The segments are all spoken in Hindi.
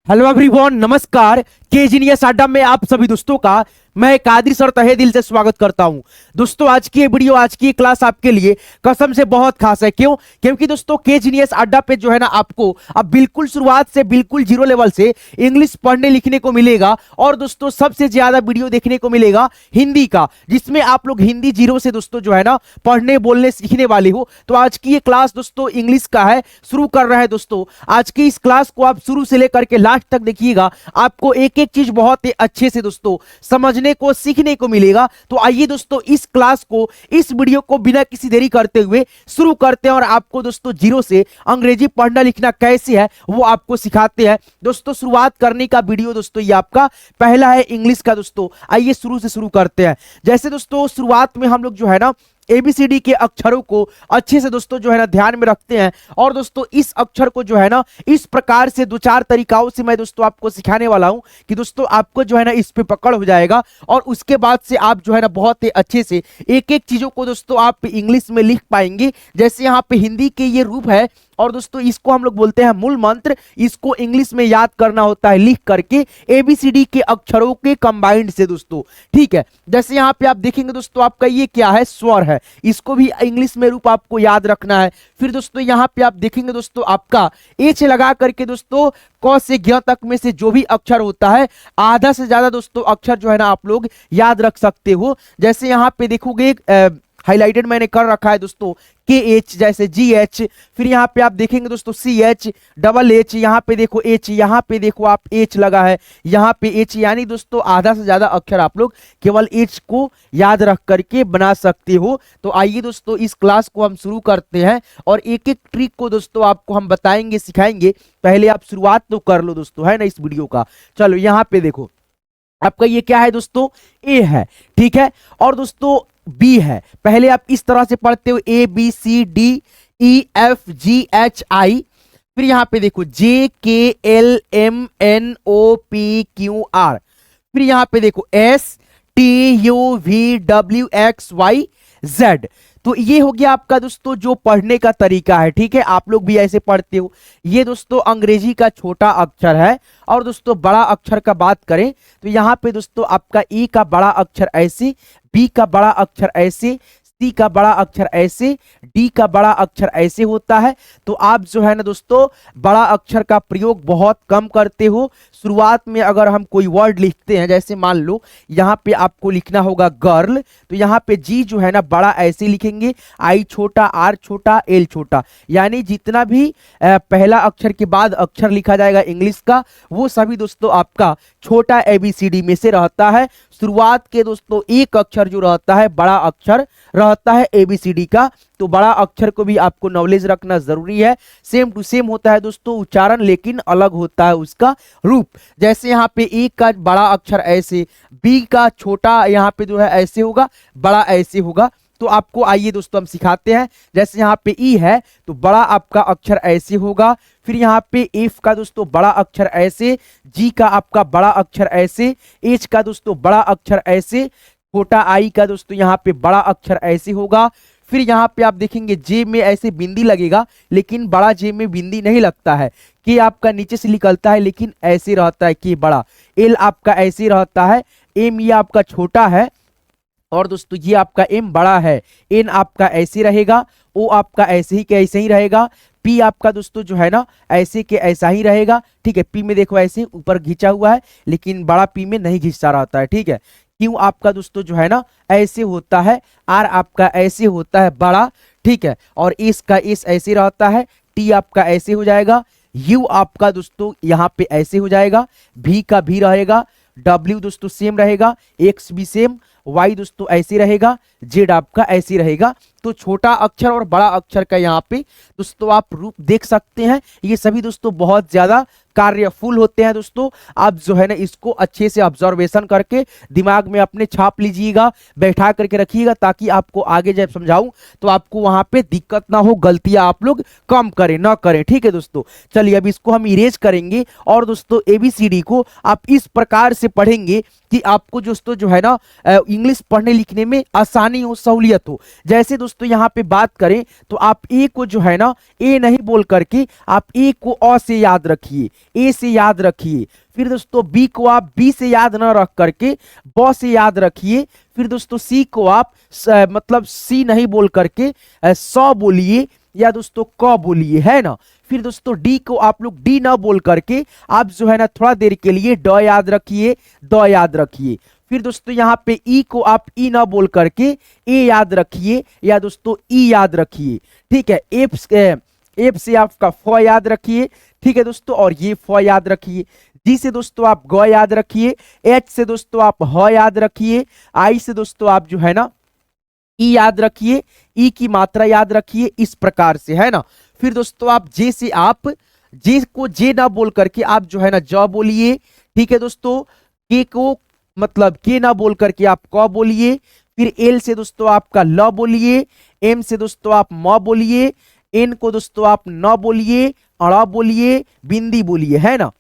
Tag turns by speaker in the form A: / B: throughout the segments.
A: हेलो एवरीवन, नमस्कार। केजीनियस अड्डा में आप सभी दोस्तों का मैं कादिर सर तहे दिल से स्वागत करता हूं। दोस्तों आज की ये वीडियो, आज की ये क्लास आपके लिए कसम से बहुत खास है। क्यों? क्योंकि दोस्तों केजीनियस अड्डा पे जो है ना आपको अब बिल्कुल शुरुआत से बिल्कुल जीरो लेवल से इंग्लिश पढ़ने लिखने को मिलेगा। और दोस्तों सबसे ज्यादा वीडियो देखने को मिलेगा हिंदी का, जिसमें आप लोग हिंदी जीरो से दोस्तों जो है ना पढ़ने बोलने सीखने वाले हो। तो आज की ये क्लास दोस्तों इंग्लिश का है, शुरू कर रहे हैं। दोस्तों आज की इस क्लास को आप शुरू से लेकर के लास्ट तक देखिएगा, आपको एक एक चीज बहुत ही अच्छे से दोस्तों समझने को सीखने को मिलेगा। तो आइए दोस्तों इस क्लास को, इस वीडियो को बिना किसी देरी करते हुए शुरू करते हैं और आपको दोस्तों जीरो से अंग्रेजी पढ़ना लिखना कैसे है वो आपको सिखाते हैं। दोस्तों शुरुआत करने का वीडियो दोस्तों ये आपका पहला है इंग्लिश का। दोस्तों आइए शुरू से शुरू करते हैं। जैसे दोस्तों शुरुआत में हम लोग जो है ना एबीसीडी के अक्षरों को अच्छे से दोस्तों जो है ना ध्यान में रखते हैं। और दोस्तों इस अक्षर को जो है ना इस प्रकार से दो चार तरीकाओं से मैं दोस्तों आपको सिखाने वाला हूं कि दोस्तों आपको जो है ना इस पे पकड़ हो जाएगा। और उसके बाद से आप जो है ना बहुत ही अच्छे से एक एक चीजों को दोस्तों आप इंग्लिश में लिख पाएंगे। जैसे यहाँ पे हिंदी के ये रूप है और दोस्तों इसको हम लोग बोलते हैं मूल मंत्र। इसको इंग्लिश में याद करना होता है लिख करके एबीसीडी के अक्षरों के कंबाइंड से दोस्तों। ठीक है, जैसे यहाँ पे आप देखेंगे दोस्तों आपका ये क्या है, स्वर है। इसको भी इंग्लिश में रूप आपको याद रखना है। फिर दोस्तों यहाँ पे आप देखेंगे दोस्तों आपका एच लगा करके दोस्तों क से ज्ञ तक में से जो भी अक्षर होता है आधा से ज्यादा दोस्तों अक्षर जो है ना आप लोग याद रख सकते हो। जैसे यहाँ पे देखोगे हाईलाइटेड मैंने कर रखा है दोस्तों के एच, जैसे जी एच। फिर यहाँ पे आप देखेंगे दोस्तों सी एच, डबल एच, यहाँ पे देखो एच, यहाँ पे देखो आप एच लगा है, यहाँ पे एच। यानी दोस्तों आधा से ज्यादा अक्षर आप लोग केवल एच को याद रख करके बना सकते हो। तो आइए दोस्तों इस क्लास को हम शुरू करते हैं और एक एक ट्रिक को दोस्तों आपको हम बताएंगे सिखाएंगे। पहले आप शुरुआत तो कर लो दोस्तों, है ना, इस वीडियो का। चलो यहाँ पे देखो आपका ये क्या है दोस्तों, ए है। ठीक है, और दोस्तों बी है। पहले आप इस तरह से पढ़ते हो A B C D E F G H I. फिर यहां पे देखो J K L M N O P Q R. फिर यहां पे देखो S T U V W X Y Z. तो ये हो गया आपका दोस्तों जो पढ़ने का तरीका है। ठीक है, आप लोग भी ऐसे पढ़ते हो। ये दोस्तों अंग्रेजी का छोटा अक्षर है। और दोस्तों बड़ा अक्षर का बात करें तो यहाँ पे दोस्तों आपका ई का बड़ा अक्षर ऐसे, बी का बड़ा अक्षर ऐसे, सी का बड़ा अक्षर ऐसे, डी का बड़ा अक्षर ऐसे होता है। तो आप जो है ना दोस्तों बड़ा अक्षर का प्रयोग बहुत कम करते हो। शुरुआत में अगर हम कोई वर्ड लिखते हैं, जैसे मान लो यहाँ पे आपको लिखना होगा गर्ल, तो यहाँ पे जी जो है ना बड़ा ऐसे लिखेंगे, आई छोटा, आर छोटा, एल छोटा। यानी जितना भी पहला अक्षर के बाद अक्षर लिखा जाएगा इंग्लिश का वो सभी दोस्तों आपका छोटा एबीसीडी में से रहता है। शुरुआत के दोस्तों एक अक्षर जो रहता है बड़ा अक्षर रहता है एबीसीडी का। तो बड़ा अक्षर को भी आपको नॉलेज रखना जरूरी है। सेम टू सेम होता है दोस्तों उच्चारण, लेकिन अलग होता है उसका रूप। जैसे यहाँ पे ए का बड़ा अक्षर ऐसे, बी का छोटा यहाँ पे जो है ऐसे होगा, बड़ा ऐसे होगा। तो आपको आइए दोस्तों हम सिखाते हैं। जैसे यहाँ पे ई है तो बड़ा आपका अक्षर ऐसे होगा। फिर यहाँ पे एफ का दोस्तों बड़ा अक्षर ऐसे, जी का आपका बड़ा अक्षर ऐसे, एच का दोस्तों बड़ा अक्षर ऐसे, छोटा आई का दोस्तों यहाँ पे बड़ा अक्षर ऐसे होगा। फिर यहाँ पे आप देखेंगे जे में ऐसे बिंदी लगेगा, लेकिन बड़ा जे में बिंदी नहीं लगता है। के आपका नीचे से निकलता है लेकिन ऐसे रहता है के बड़ा। एल आपका ऐसे रहता है। एम ये आपका छोटा है और दोस्तों ये आपका एम बड़ा है। एन आपका ऐसे रहेगा, ओ आपका ऐसे ही के ऐसे ही रहेगा, पी आपका दोस्तों जो है ना ऐसे के ऐसा ही रहेगा। ठीक है, पी में देखो ऐसे ऊपर घिंचा हुआ है, लेकिन बड़ा पी में नहीं घिंचता रहता है। ठीक है, क्यू आपका दोस्तों जो है ना ऐसे होता है, आर आपका ऐसे होता है बड़ा। ठीक है, और एस का एस ऐसे रहता है, टी आपका ऐसे हो जाएगा, यू आपका दोस्तों यहाँ पे ऐसे हो जाएगा, भी का भी रहेगा, डब्ल्यू दोस्तों सेम रहेगा, एक्स भी सेम, वाई दोस्तों ऐसे रहेगा, जेड आपका ऐसे रहेगा। तो छोटा अक्षर और बड़ा अक्षर का यहाँ पे दोस्तों आप रूप देख सकते हैं। ये सभी दोस्तों बहुत ज्यादा कार्यफुल होते हैं दोस्तों। आप जो है ना इसको अच्छे से ऑब्जर्वेशन करके दिमाग में अपने छाप लीजिएगा, बैठा करके रखिएगा, ताकि आपको आगे जब समझाऊं तो आपको वहां पे दिक्कत ना हो, गलतियां आप लोग कम करें ना करें। ठीक है दोस्तों, चलिए अब इसको हम इरेज करेंगे और दोस्तों एबीसीडी को आप इस प्रकार से पढ़ेंगे कि आपको दोस्तों जो है ना इंग्लिश पढ़ने लिखने में आसानी आसानी हो, सहूलियत हो। जैसे दोस्तों यहाँ पे बात करें तो आप ए को जो है ना ए नहीं बोल करके आप ए को अ से याद रखिए, ए से याद रखिए। फिर दोस्तों बी को आप बी से याद ना रख करके ब से याद रखिए। फिर दोस्तों सी को आप मतलब सी नहीं बोल करके स बोलिए या दोस्तों क बोलिए, है ना। फिर दोस्तों डी को आप लोग डी ना बोल करके आप जो है ना थोड़ा देर के लिए ड याद रखिए, द याद रखिए। फिर दोस्तों यहाँ पे ई को आप ई ना बोल करके ए याद रखिए या दोस्तों ई याद रखिए, ठीक है। एफ से आपका फ याद रखिए, ठीक है दोस्तों, और ये फ याद रखिए। जी से दोस्तों आप ग याद रखिए, एच से दोस्तों आप ह याद रखिए, आई से दोस्तों आप जो है ना ई याद रखिए, ई की मात्रा याद रखिए, इस प्रकार से, है ना। फिर दोस्तों आप जे से आप जे को जे ना बोल करके आप जो है ना ज बोलिए, ठीक है दोस्तों। के को मतलब के ना बोल करके आप क बोलिए। फिर एल से दोस्तों आपका ल बोलिए, एम से दोस्तों आप म बोलिए, एन को दोस्तों आप न बोलिए, अड़ा बोलिए, बिंदी बोलिए, है ना।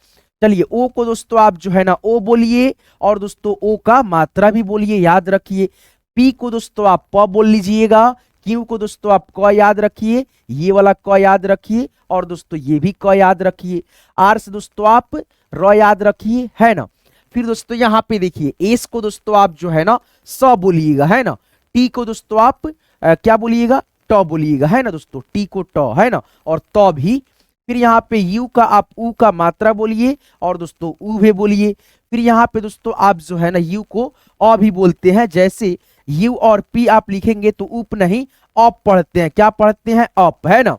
A: चलिए ओ को दोस्तों आप जो है ना ओ बोलिए और दोस्तों ओ का मात्रा भी बोलिए, याद रखिए। पी को दोस्तों आप प बोल लीजिएगा, क्यू को दोस्तों आप क याद रखिए, ये वाला क याद रखिए और दोस्तों ये भी क याद रखिए। आर से दोस्तों आप र याद रखिए, है ना। फिर दोस्तों यहाँ पे देखिए एस को दोस्तों आप जो है ना स बोलिएगा, है ना। टी को दोस्तों आप क्या बोलिएगा, ट बोलिएगा, है ना दोस्तों, टी को ट, है ना, और त भी। फिर यहाँ पे यू का आप ऊ का मात्रा बोलिए और दोस्तों ऊ भी बोलिए। फिर यहाँ पे दोस्तों आप जो है ना यू को अ भी बोलते हैं, जैसे यू और पी आप लिखेंगे तो उप नहीं अप पढ़ते हैं, क्या पढ़ते हैं, अप, है ना।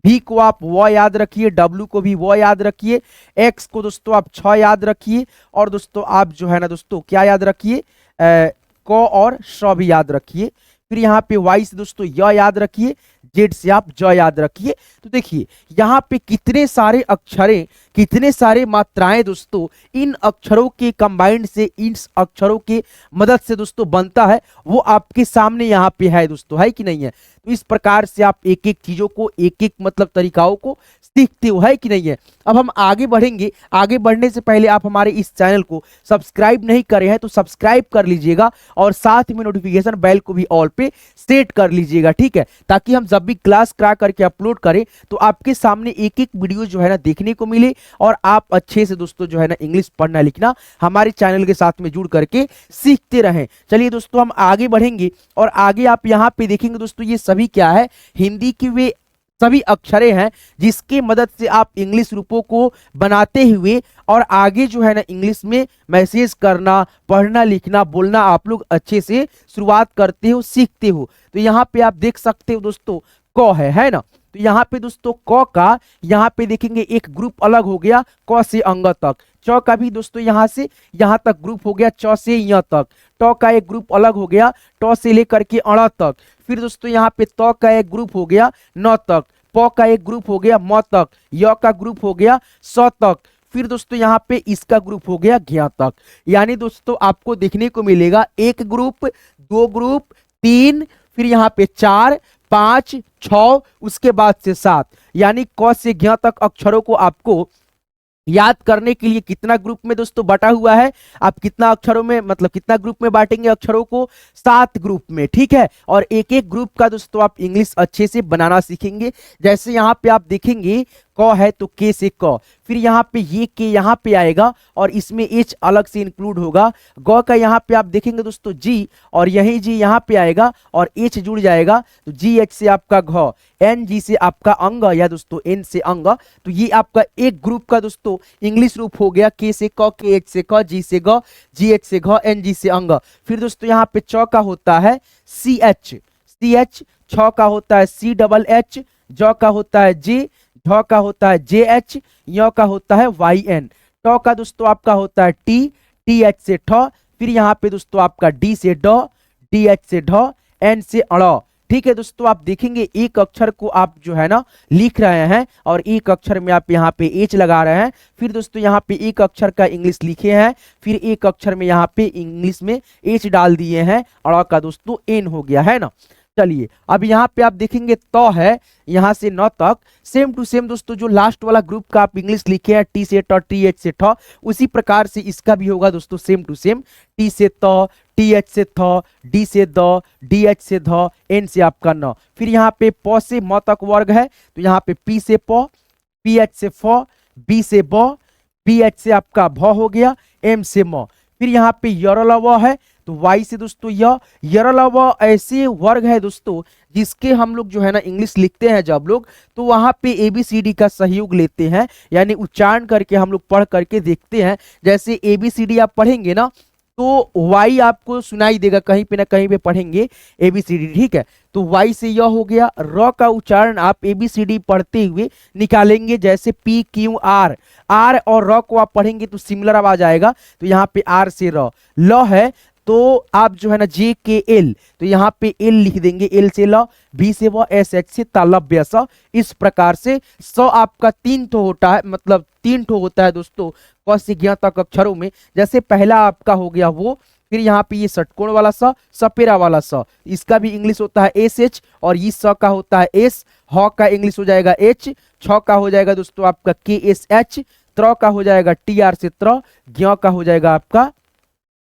A: भी को आप व याद रखिए, डब्ल्यू को भी व याद रखिए, एक्स को दोस्तों आप छ याद रखिए और दोस्तों आप जो है ना दोस्तों क्या याद रखिए, क और श भी याद रखिए। फिर यहाँ पे वाई से दोस्तों य याद रखिए, जेड से आप ज याद रखिए। तो देखिए यहाँ पे कितने सारे अक्षरें, कितने सारे मात्राएं दोस्तों इन अक्षरों के कंबाइंड से, इन अक्षरों के मदद से दोस्तों बनता है, वो आपके सामने यहाँ पे है दोस्तों, है कि नहीं है। तो इस प्रकार से आप एक एक चीजों को, एक एक मतलब तरीकाओं को सीखते हो, है कि नहीं है। अब हम आगे बढ़ेंगे। आगे बढ़ने से पहले आप हमारे इस चैनल को सब्सक्राइब नहीं करे हैं तो सब्सक्राइब कर लीजिएगा और साथ में नोटिफिकेशन बेल को भी ऑल पे सेट कर लीजिएगा, ठीक है, ताकि हम जब भी क्लास करा करके अपलोड करें तो आपके सामने एक एक वीडियो जो है ना देखने को मिले और आप अच्छे से दोस्तों जो है ना इंग्लिश पढ़ना लिखना हमारे चैनल के साथ में जुड़ करके सीखते रहें। चलिए दोस्तों हम आगे बढ़ेंगे और आगे आप यहाँ पे देखेंगे दोस्तों ये सभी क्या है, हिंदी की वे सभी अक्षरें हैं जिसके मदद से आप इंग्लिश रूपों को बनाते हुए और आगे जो है ना इंग्लिश में मैसेज करना, पढ़ना, लिखना, बोलना आप लोग अच्छे से शुरुआत करते हो, सीखते हो। तो यहाँ पे आप देख सकते हो दोस्तों क है ना। तो यहाँ पे दोस्तों क का यहाँ पे देखेंगे एक ग्रुप अलग हो गया क से अंग तक, च का भी दोस्तों यहाँ से यहाँ तक ग्रुप हो गया, च से य तक, ट का एक ग्रुप अलग हो गया ट से लेकर के अण तक। फिर दोस्तों यहाँ पे त का एक ग्रुप हो गया न तक, प का एक ग्रुप हो गया म तक, य का ग्रुप हो गया स तक। फिर दोस्तों यहाँ पे इसका ग्रुप हो गया ज्ञ तक। यानी दोस्तों आपको देखने को मिलेगा एक ग्रुप, दो ग्रुप, तीन, फिर यहाँ पे चार, पांच, छ, उसके बाद से सात। यानी क से ज्ञ तक अक्षरों को आपको याद करने के लिए कितना ग्रुप में दोस्तों बटा हुआ है, आप कितना अक्षरों में मतलब कितना ग्रुप में बांटेंगे अक्षरों को, 7 ग्रुप में, ठीक है। और एक एक ग्रुप का दोस्तों आप इंग्लिश अच्छे से बनाना सीखेंगे। जैसे यहाँ पे आप देखेंगे क है तो के से क, फिर यहाँ पे ये के यहाँ पे आएगा और इसमें एच अलग से इंक्लूड होगा। ग का यहाँ पे आप देखेंगे दोस्तों जी और यही जी यहाँ पे आएगा और एच जुड़ जाएगा तो जी एच से आपका घ, एन जी से आपका अंग या दोस्तों एन से अंग। तो ये आपका एक ग्रुप का दोस्तों इंग्लिश रूप हो गया, के से क, के एच से क, जी से ग, जी एच से घ, एन जी से अंग। फिर दोस्तों यहाँ पे च का होता है सी एच, छ का होता है सी डबल एच, ज का होता है जे, ढ का होता है जे एच, य का होता है वाई एन, ट का दोस्तों आपका होता है टी, टी एच से ठ, फिर यहाँ पे दोस्तों आपका डी से ड, डी एच से ढ, एन से अड़। ठीक है दोस्तों, आप देखेंगे एक अक्षर को आप जो है ना लिख रहे हैं और एक अक्षर में आप यहाँ पे एच लगा रहे हैं। फिर दोस्तों यहाँ पे एक अक्षर का इंग्लिश लिखे हैं, फिर एक अक्षर में यहाँ पे इंग्लिश में एच डाल दिए हैं, अड़ का दोस्तों एन हो गया, है ना। चलिए अब यहाँ पे आप देखेंगे तो है यहाँ से न तक सेम टू सेम दोस्तों, जो लास्ट वाला ग्रुप का आप इंग्लिश लिखे हैं टी से ट, टी एच से ठ, उसी प्रकार से इसका भी होगा दोस्तों सेम टू सेम। टी से त, टी एच से थ, डी से द, डी एच से ध, एन से आपका न। फिर यहाँ पे प से म तक वर्ग है तो यहाँ पे पी से प, पी एच से फ, बी से ब, बी एच से आपका भ हो गया, एम से म। फिर यहाँ पे यरलव है तो वाई से दोस्तों यरलव ऐसे वर्ग है दोस्तों जिसके हम लोग जो है ना इंग्लिश लिखते हैं जब लोग, तो वहां पे एबीसीडी का सहयोग लेते हैं, यानी उच्चारण करके हम लोग पढ़ करके देखते हैं। जैसे एबीसीडी आप पढ़ेंगे ना तो वाई आपको सुनाई देगा, कहीं पे ना कहीं पे पढ़ेंगे एबीसीडी, ठीक है। तो वाई से यह हो गया। र का उच्चारण आप एबीसीडी पढ़ते हुए निकालेंगे, जैसे पी क्यू आर, आर और र को आप पढ़ेंगे तो सिमिलर आवाज आएगा, तो यहाँ पे आर से र। ल है तो आप जो है ना जे के एल, तो यहाँ पे एल लिख देंगे, एल से ल, भी से व, एस एच से तालव्य स। इस प्रकार से स आपका तीन ठो होता है, मतलब तीन ठो होता है दोस्तों क से ज्ञ तक अक्षरों में। जैसे पहला आपका हो गया वो, फिर यहाँ पे ये षटकोण वाला स, सपेरा वाला स, इसका भी इंग्लिश होता है एस एच, और ये स का होता है एस, ह का इंग्लिश हो जाएगा एच, छ का हो जाएगा दोस्तों आपका के एस एच, त्र का हो जाएगा टी आर से त्र, ज्ञ का हो जाएगा आपका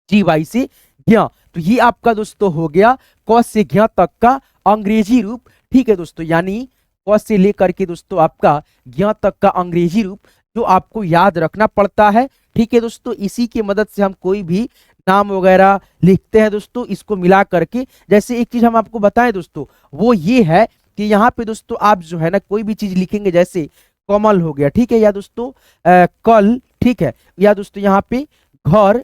A: जी वाई से ज्ञ। तो ये आपका दोस्तों हो गया क से ज्ञ तक का अंग्रेजी रूप, ठीक है दोस्तों, यानी क से लेकर के दोस्तों आपका ज्ञ तक का अंग्रेजी रूप जो आपको याद रखना पड़ता है, ठीक है दोस्तों। इसी की मदद से हम कोई भी नाम वगैरह लिखते हैं दोस्तों, इसको मिला करके। जैसे एक चीज हम आपको बताएं दोस्तों, वो ये है कि यहाँ पे दोस्तों आप जो है ना कोई भी चीज लिखेंगे, जैसे कमल हो गया, ठीक है, या दोस्तों कल, ठीक है, या दोस्तों यहाँ पे घर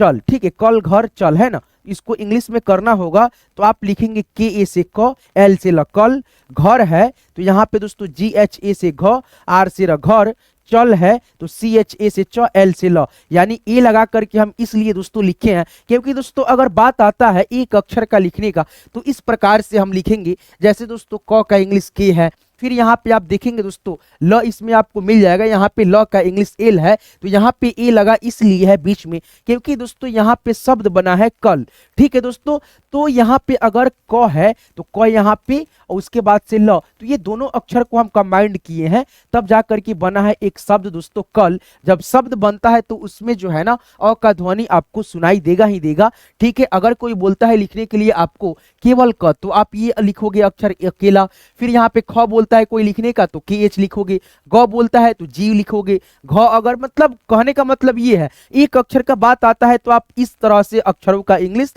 A: चल, ठीक है, कल घर चल है ना, इसको इंग्लिश में करना होगा तो आप लिखेंगे के ए से क, एल से ल, कल। घर है तो यहाँ पे दोस्तों जी एच ए से घ, आर से र, घर। चल है तो सी एच ए से च, एल से ल, यानी ए लगा करके हम इसलिए दोस्तों लिखे हैं क्योंकि दोस्तों अगर बात आता है एक अक्षर का लिखने का तो इस प्रकार से हम लिखेंगे। जैसे दोस्तों क का इंग्लिश के है, फिर यहाँ पे आप देखेंगे दोस्तों ल इसमें आपको मिल जाएगा, यहाँ पे ल का इंग्लिश एल है, तो यहाँ पे ए लगा इसलिए है बीच में क्योंकि दोस्तों यहाँ पे शब्द बना है कल, ठीक है दोस्तों। तो यहाँ पे अगर क है तो क यहाँ पे और उसके बाद से ल, तो ये दोनों अक्षर को हम कंबाइंड किए हैं तब जा करके बना है एक शब्द दोस्तों कल। जब शब्द बनता है तो उसमें जो है ना अ का ध्वनि आपको सुनाई देगा ही देगा, ठीक है। अगर कोई बोलता है लिखने के लिए आपको केवल क, तो आप ये लिखोगे अक्षर अकेला। फिर यहाँ पे ख बोलता है कोई लिखने का तो के एच लिखोगे, ग बोलता है तो जी लिखोगे, घ। अगर मतलब कहने का मतलब ये है एक अक्षर का बात आता है तो आप इस तरह से अक्षरों का इंग्लिश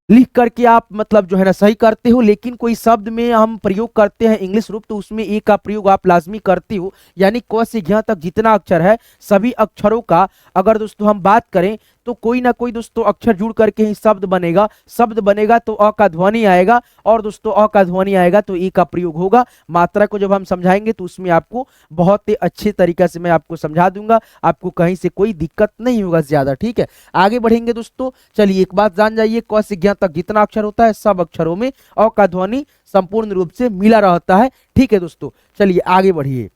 A: लिख करके आप मतलब जो है ना सही करते हो। लेकिन कोई शब्द में हम प्रयोग करते हैं इंग्लिश रूप तो उसमें ए का प्रयोग आप लाजमी करते हो, यानी क से ज्ञ तक जितना अक्षर है सभी अक्षरों का अगर दोस्तों हम बात करें तो कोई ना कोई दोस्तों अक्षर जुड़ करके ही शब्द बनेगा। शब्द बनेगा तो अ का ध्वनि आएगा और दोस्तों अ का ध्वनि आएगा तो ए का प्रयोग होगा। मात्रा को जब हम समझाएंगे तो उसमें आपको बहुत ही अच्छे तरीके से मैं आपको समझा दूंगा, आपको कहीं से कोई दिक्कत नहीं होगा ज्यादा, ठीक है। आगे बढ़ेंगे दोस्तों, चलिए एक बात जान जाइए, क से ज्ञ तक जितना अक्षर होता है सब अक्षरों में अ का ध्वनि संपूर्ण रूप से मिला रहता है, ठीक है दोस्तों। चलिए आगे बढ़िए।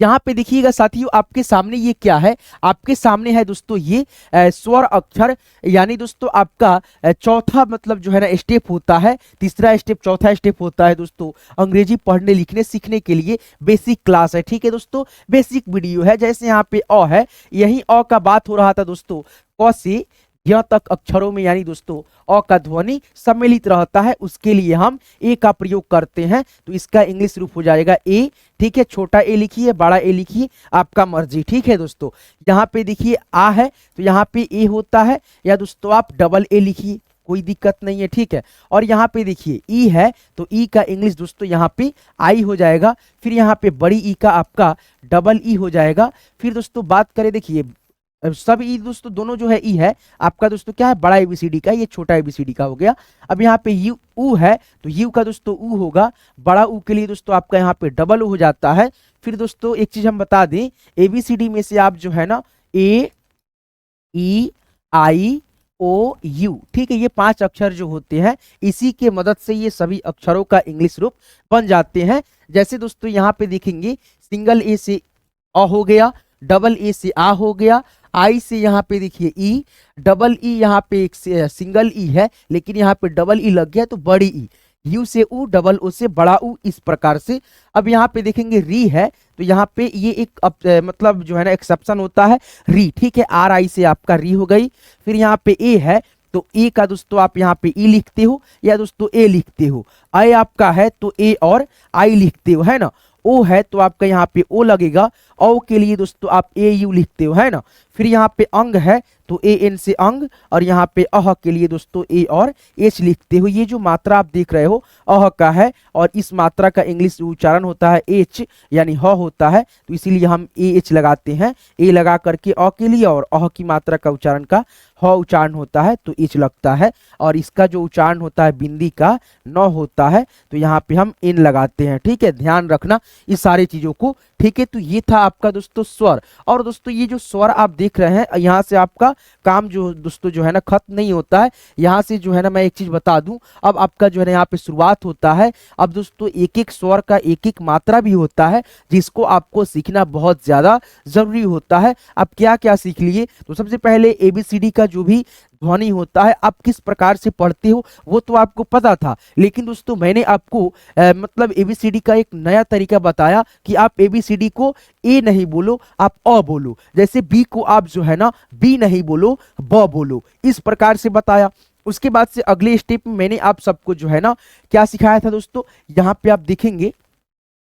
A: यहाँ पे देखिएगा साथियों आपके सामने ये क्या है, आपके सामने है दोस्तों ये स्वर अक्षर, यानी दोस्तों आपका चौथा मतलब जो है ना स्टेप होता है, तीसरा स्टेप चौथा स्टेप होता है दोस्तों अंग्रेजी पढ़ने लिखने सीखने के लिए बेसिक क्लास है, ठीक है दोस्तों, बेसिक वीडियो है। जैसे यहाँ पे अ है, यही अ का बात हो रहा था दोस्तों, क से ज्ञ तक अक्षरों में यानी दोस्तों अ का ध्वनि सम्मिलित रहता है, उसके लिए हम ए का प्रयोग करते हैं। तो इसका इंग्लिश रूप हो जाएगा ए, ठीक है। छोटा ए लिखिए बड़ा ए लिखिए आपका मर्जी, ठीक है दोस्तों। यहाँ पे देखिए आ है तो यहाँ पे ए होता है, या दोस्तों आप डबल ए लिखिए कोई दिक्कत नहीं है, ठीक है। और यहाँ पे देखिए ई है तो ई का इंग्लिश दोस्तों यहाँ पे आई हो जाएगा। फिर यहाँ पे बड़ी ई का आपका डबल ई हो जाएगा। फिर दोस्तों बात करें देखिए सब ई दोस्तों दोनों जो है ई है आपका दोस्तों क्या है बड़ा एबीसीडी का, ये छोटा एबीसीडी का हो गया। अब यहाँ पे यू ऊ है तो यू का दोस्तों ऊ होगा, बड़ा ऊ के लिए दोस्तों आपका यहाँ पे डबल ऊ हो जाता है। फिर दोस्तों एक चीज हम बता दें, एबीसीडी में से आप जो है ना ए ई आई ओ यू, ठीक है, ये 5 अक्षर जो होते हैं इसी के मदद से ये सभी अक्षरों का इंग्लिश रूप बन जाते हैं। जैसे दोस्तों यहाँ पे देखेंगे सिंगल ए से अ हो गया, डबल ए से आ हो गया, आई से यहाँ पे देखिए ई, डबल ई यहाँ पे एक सिंगल ई है लेकिन यहाँ पे डबल ई लग गया तो बड़ी ई, यू से ऊ, डबल ओ से बड़ा ऊ, इस प्रकार से। अब यहाँ पे देखेंगे री है तो यहाँ पे ये एक मतलब जो है ना एक्सेप्शन होता है, री, ठीक है, आर आई से आपका री हो गई। फिर यहाँ पे ए है तो ए का दोस्तों आप यहाँ पे ई लिखते हो या दोस्तों ए लिखते हो। आई आपका है तो ए और आई लिखते हो, है ना। ओ है तो आपका यहाँ पे ओ लगेगा, औ के लिए दोस्तों आप ए यू लिखते हो, है ना। फिर यहाँ पे अंग है तो ए एन से अंग, और यहाँ पे अह के लिए दोस्तों ए और एच लिखते हो। ये जो मात्रा आप देख रहे हो अह का है, और इस मात्रा का इंग्लिश उच्चारण होता है एच, यानी ह होता है, तो इसीलिए हम ए एच लगाते हैं। ए लगा करके अ के लिए, और अह की मात्रा का उच्चारण का ह उच्चारण होता है तो एच लगता है, और इसका जो उच्चारण होता है बिंदी का न होता है तो यहाँ पे हम इन लगाते हैं, ठीक है, ध्यान रखना इस सारी चीजों को, ठीक है। तो ये था आपका दोस्तों स्वर। और दोस्तों ये जो स्वर आप देख रहे हैं यहाँ से आपका काम जो दोस्तों जो है ना खत्म नहीं होता है। यहाँ से जो है ना मैं एक चीज बता दूं, अब आपका जो है ना यहाँ पे शुरुआत होता है। अब दोस्तों एक एक स्वर का एक एक मात्रा भी होता है जिसको आपको सीखना बहुत ज्यादा जरूरी होता है। अब क्या क्या सीख लिए, तो सबसे पहले एबीसीडी का जो भी ध्वनि होता है आप किस प्रकार से पढ़ते हो वो तो आपको पता था, लेकिन दोस्तों मैंने आपको मतलब एबीसीडी का एक नया तरीका बताया कि आप एबीसीडी को ए नहीं बोलो, आप अ बोलो। जैसे बी को आप जो है ना बी नहीं बोलो, ब बोलो, इस प्रकार से बताया। उसके बाद से अगले स्टेप में मैंने आप सबको जो है ना क्या सिखाया था दोस्तों, यहाँ पे आप देखेंगे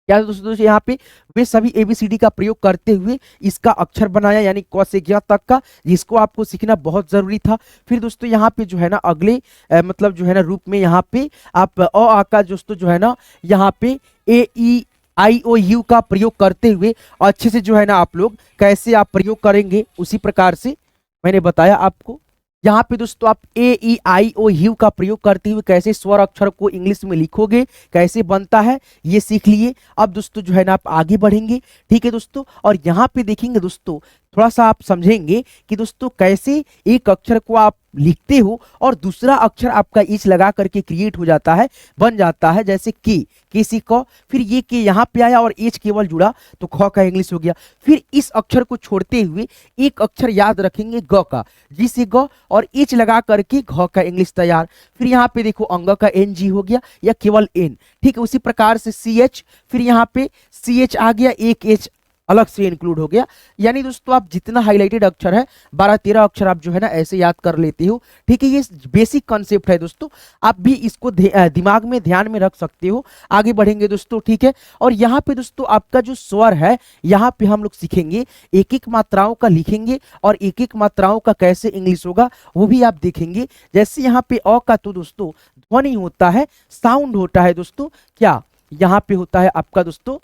A: क्या दोस्तों यहाँ पे वे सभी एबीसीडी का प्रयोग करते हुए इसका अक्षर बनाया, यानी क से ज्ञ तक का, जिसको आपको सीखना बहुत जरूरी था। फिर दोस्तों यहाँ पे जो है ना अगले मतलब जो है ना रूप में यहाँ पे आप अ आ का दोस्तों जो है ना यहाँ पे ए ई आई ओ यू का प्रयोग करते हुए अच्छे से जो है ना आप लोग कैसे आप प्रयोग करेंगे उसी प्रकार से मैंने बताया आपको। यहाँ पे दोस्तों आप ए ई आई ओ यू का प्रयोग करते हुए कैसे स्वर अक्षर को इंग्लिश में लिखोगे, कैसे बनता है ये सीख लिए। अब दोस्तों जो है ना आप आगे बढ़ेंगे, ठीक है दोस्तों। और यहाँ पे देखेंगे दोस्तों थोड़ा सा आप समझेंगे कि दोस्तों कैसे एक अक्षर को आप लिखते हो और दूसरा अक्षर आपका इच लगा करके क्रिएट हो जाता है, बन जाता है। जैसे के सी क, फिर ये के यहाँ पे आया और एच केवल जुड़ा तो ख का इंग्लिश हो गया। फिर इस अक्षर को छोड़ते हुए एक अक्षर याद रखेंगे ग का, जी से ग और एच लगा करके घ का इंग्लिश तैयार। फिर यहाँ पे देखो अंग का एन जी हो गया या केवल एन, ठीक है। उसी प्रकार से सी एच, फिर यहाँ पे सी एच आ गया, एक एच अलग से इंक्लूड हो गया। यानी दोस्तों आप जितना हाईलाइटेड अक्षर है 12-13 अक्षर आप जो है ना ऐसे याद कर लेते हो, ठीक है। ये बेसिक कॉन्सेप्ट है दोस्तों, आप भी इसको दिमाग में ध्यान में रख सकते हो। आगे बढ़ेंगे दोस्तों, ठीक है। और यहाँ पे दोस्तों आपका जो स्वर है यहाँ पे हम लोग सीखेंगे, एक एक मात्राओं का लिखेंगे और एक एक मात्राओं का कैसे इंग्लिश होगा वो भी आप देखेंगे। जैसे यहाँ पे अ का तो दोस्तों ध्वनि होता है, साउंड होता है दोस्तों, क्या यहाँ पे होता है आपका दोस्तों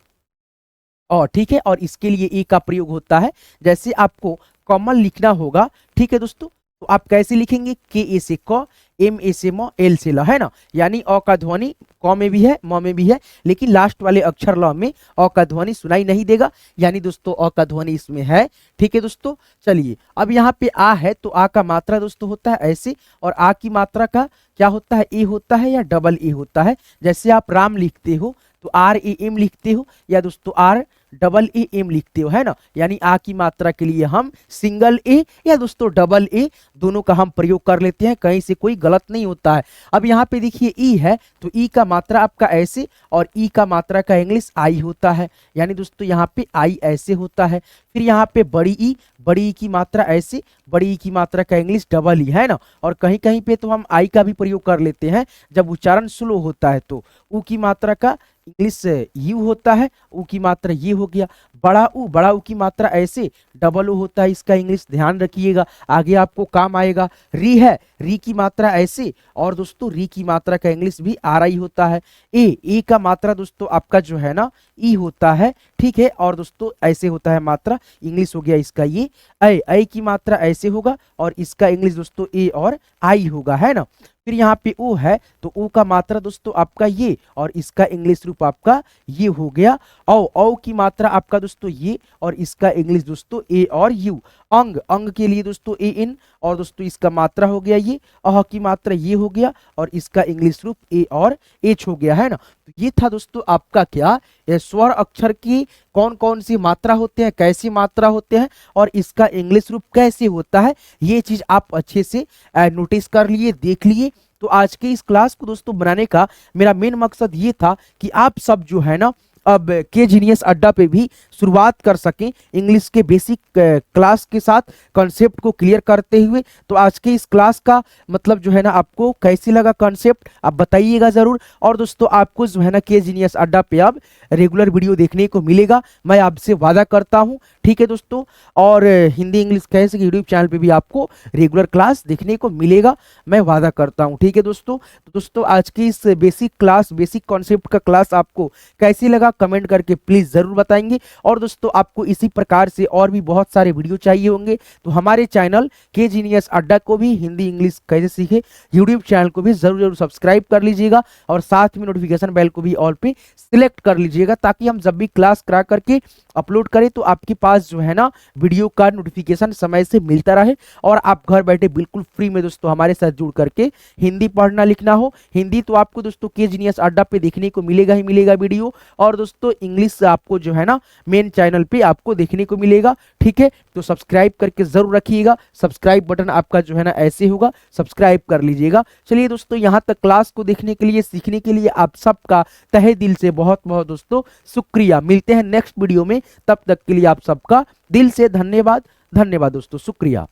A: और, ठीक है। और इसके लिए ए का प्रयोग होता है। जैसे आपको कॉमन लिखना होगा, ठीक है दोस्तों, तो आप कैसे लिखेंगे, के ए से क, एम ए से म, एल से ल, है ना। यानी अ का ध्वनि क में भी है, म में भी है, लेकिन लास्ट वाले अक्षर ल में अ का ध्वनि सुनाई नहीं देगा, यानी दोस्तों अ का ध्वनि इसमें है, ठीक है दोस्तों। चलिए अब यहाँ पे आ है तो आ का मात्रा दोस्तों होता है ऐसे, और आ की मात्रा का क्या होता है, ए होता है या डबल ए होता है। जैसे आप राम लिखते हो तो आर ए एम लिखते हो या दोस्तों आर डबल ए एम लिखते हो, है ना। यानी आ की मात्रा के लिए हम सिंगल ए या दोस्तों डबल ए दोनों का हम प्रयोग कर लेते हैं, कहीं से कोई गलत नहीं होता है। अब यहाँ पे देखिए ई है तो ई का मात्रा आपका ऐसे और ई का मात्रा का इंग्लिश आई होता है, यानी दोस्तों यहाँ पे आई ऐसे होता है। फिर यहाँ पे बड़ी ई की मात्रा ऐसे, बड़ी ई की मात्रा का इंग्लिश डबल ई, है ना। और कहीं कहीं पे तो हम आई का भी प्रयोग कर लेते हैं जब उच्चारण स्लो होता है, तो ऊ की मात्रा का इंग्लिश यू होता है, ऊ की मात्रा ये हो गया। बड़ा ऊ की मात्रा ऐसे, डबल ओ होता है, इसका इंग्लिश ध्यान रखिएगा, आगे आपको काम आएगा। री है, री की मात्रा ऐसे, और दोस्तों री की मात्रा का इंग्लिश भी आर आई होता है। ए का मात्रा दोस्तों आपका जो है ना ई होता है, ठीक है। और दोस्तों ऐसे होता है मात्रा, इंग्लिश हो गया इसका ये। ऐ की मात्रा ऐसे होगा और इसका इंग्लिश दोस्तों ए और आई होगा, है ना। फिर यहाँ पे ओ है तो ओ का मात्रा दोस्तों आपका ये और इसका इंग्लिश रूप आपका ये हो गया। औ की मात्रा आपका दोस्तों ये और इसका इंग्लिश दोस्तों ए और यू। अंग के लिए दोस्तों ए इन और दोस्तों इसका मात्रा हो गया ये। अह की मात्रा ये हो गया और इसका इंग्लिश रूप ए और एच हो गया, है ना। तो ये था दोस्तों आपका क्या स्वर अक्षर की कौन कौन सी मात्रा होते हैं, कैसी मात्रा होते हैं और इसका इंग्लिश रूप कैसे होता है, ये चीज आप अच्छे से नोटिस कर लिए, देख लिए। तो आज के इस क्लास को दोस्तों बनाने का मेरा मेन मकसद ये था कि आप सब जो है ना अब के जीनियस अड्डा पे भी शुरुआत कर सकें इंग्लिश के बेसिक क्लास के साथ कॉन्सेप्ट को क्लियर करते हुए। तो आज के इस क्लास का मतलब जो है ना आपको कैसी लगा कॉन्सेप्ट आप बताइएगा जरूर। और दोस्तों आपको जो है ना के जीनियस अड्डा पे अब रेगुलर वीडियो देखने को मिलेगा, मैं आपसे वादा करता हूं, ठीक है दोस्तों। और हिंदी इंग्लिश कैसे यूट्यूब चैनल पे भी आपको रेगुलर क्लास देखने को मिलेगा, मैं वादा करता हूं, ठीक है दोस्तों। तो दोस्तों आज की इस बेसिक क्लास बेसिक कॉन्सेप्ट का क्लास आपको कैसी लगा कमेंट करके प्लीज जरूर बताएंगे। और दोस्तों आपको इसी प्रकार से और भी बहुत सारे वीडियो चाहिए होंगे तो हमारे चैनल के जीनियस अड्डा को भी हिंदी इंग्लिश कैसे सीखे यूट्यूब चैनल को भी जरूर सब्सक्राइब कर लीजिएगा और साथ में नोटिफिकेशन बेल को भी ऑल पे सिलेक्ट कर लीजिएगा, ताकि हम जब भी क्लास करा करके अपलोड करें तो आपके पास जो है ना वीडियो का नोटिफिकेशन समय से मिलता रहे और आप घर बैठे बिल्कुल फ्री में दोस्तों हमारे साथ जुड़ करके हिंदी पढ़ना लिखना हो। हिंदी तो आपको दोस्तों के जीनियस अड्डा पे देखने को मिलेगा ही मिलेगा वीडियो, और दोस्तों इंग्लिश आपको जो है ना मेन चैनल पे आपको देखने को मिलेगा, ठीक है। तो सब्सक्राइब करके जरूर रखिएगा, सब्सक्राइब बटन आपका जो है ना ऐसे होगा, सब्सक्राइब कर लीजिएगा। चलिए दोस्तों यहाँ तक क्लास को देखने के लिए सीखने के लिए आप सबका तहे दिल से बहुत बहुत दोस्तों शुक्रिया। मिलते हैं नेक्स्ट वीडियो में, तब तक के लिए आप सबका दिल से धन्यवाद। धन्यवाद दोस्तों, शुक्रिया।